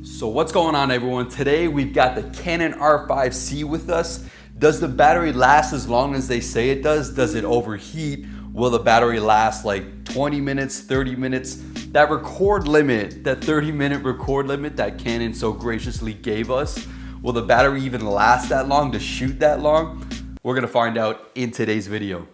So what's going on, everyone? Today we've got the Canon R5C with us. Does the battery last as long as they say it does? Does it overheat? Will the battery last like 20 minutes, 30 minutes? That record limit, that 30-minute record limit that Canon so graciously gave us, will the battery even last that long to shoot that long? We're gonna find out in today's video.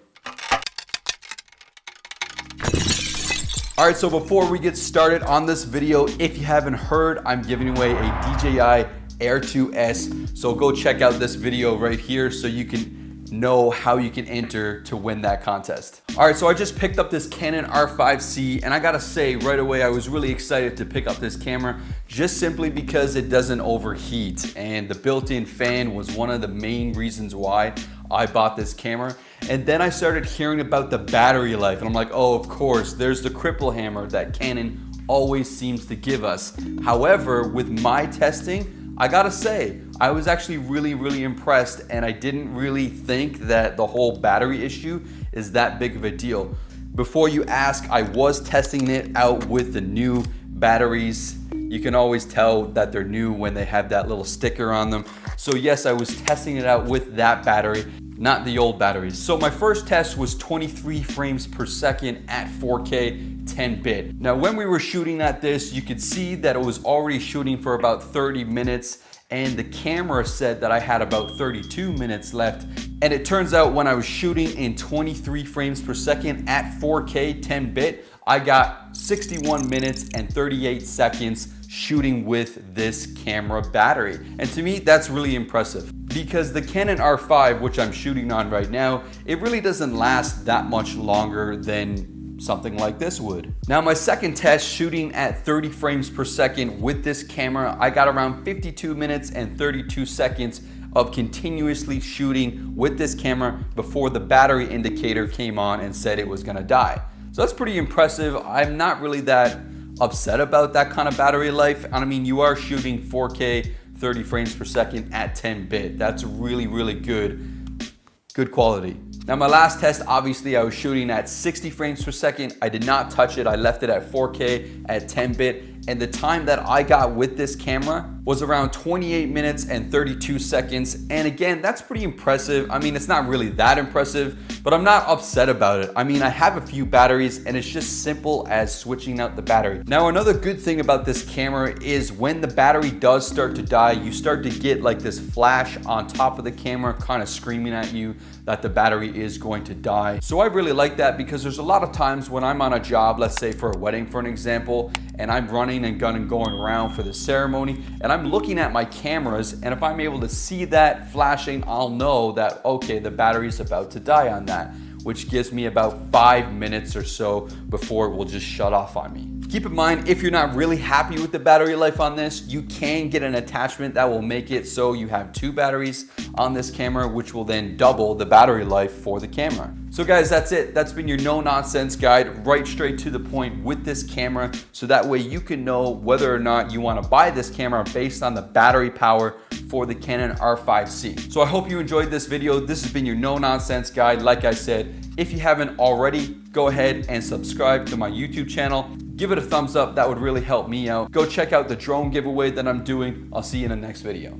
All right, so before we get started on this video, if you haven't heard, I'm giving away a DJI Air 2S. So go check out this video right here so you can know how you can enter to win that contest. All right, so I just picked up this Canon R5C, and I gotta say right away, I was really excited to pick up this camera just simply because it doesn't overheat. And the built-in fan was one of the main reasons why I bought this camera. And then I started hearing about the battery life, and I'm like, oh, of course, there's the cripple hammer that Canon always seems to give us. However, with my testing, I gotta say, I was actually really impressed, and I didn't really think that the whole battery issue is that big of a deal. Before you ask, I was testing it out with the new batteries. You can always tell that they're new when they have that little sticker on them. So yes, I was testing it out with that battery, not the old batteries. So my first test was 23 frames per second at 4K 10-bit. Now when we were shooting at this, you could see that it was already shooting for about 30 minutes, and the camera said that I had about 32 minutes left. And it turns out when I was shooting in 23 frames per second at 4K 10-bit, I got 61 minutes and 38 seconds shooting with this camera battery. And to me, that's really impressive because the Canon R5, which I'm shooting on right now, it really doesn't last that much longer than something like this would. Now my second test, shooting at 30 frames per second with this camera, I got around 52 minutes and 32 seconds of continuously shooting with this camera before the battery indicator came on and said it was gonna die. So that's pretty impressive. I'm not really that upset about that kind of battery life. I mean, you are shooting 4K 30 frames per second at 10-bit. That's really good quality. Now my last test, obviously I was shooting at 60 frames per second. I did not touch it. I left it at 4K at 10-bit. And the time that I got with this camera was around 28 minutes and 32 seconds. And again, that's pretty impressive. I mean, it's not really that impressive, but I'm not upset about it. I mean, I have a few batteries and it's just simple as switching out the battery. Now, another good thing about this camera is when the battery does start to die, you start to get like this flash on top of the camera kind of screaming at you that the battery is going to die. So I really like that because there's a lot of times when I'm on a job, let's say for a wedding for an example, and I'm running and gunning going around for the ceremony, and I'm looking at my cameras, and if I'm able to see that flashing, I'll know that, okay, the battery's about to die on that, which gives me about 5 minutes or so before it will just shut off on me. Keep in mind, if you're not really happy with the battery life on this, you can get an attachment that will make it so you have 2 batteries on this camera, which will then double the battery life for the camera. So guys, that's it. That's been your no-nonsense guide, right straight to the point with this camera, so that way you can know whether or not you want to buy this camera based on the battery power for the Canon R5C. So I hope you enjoyed this video. This has been your no-nonsense guide. Like I said, if you haven't already, go ahead and subscribe to my YouTube channel. Give it a thumbs up. That would really help me out. Go check out the drone giveaway that I'm doing. I'll see you in the next video.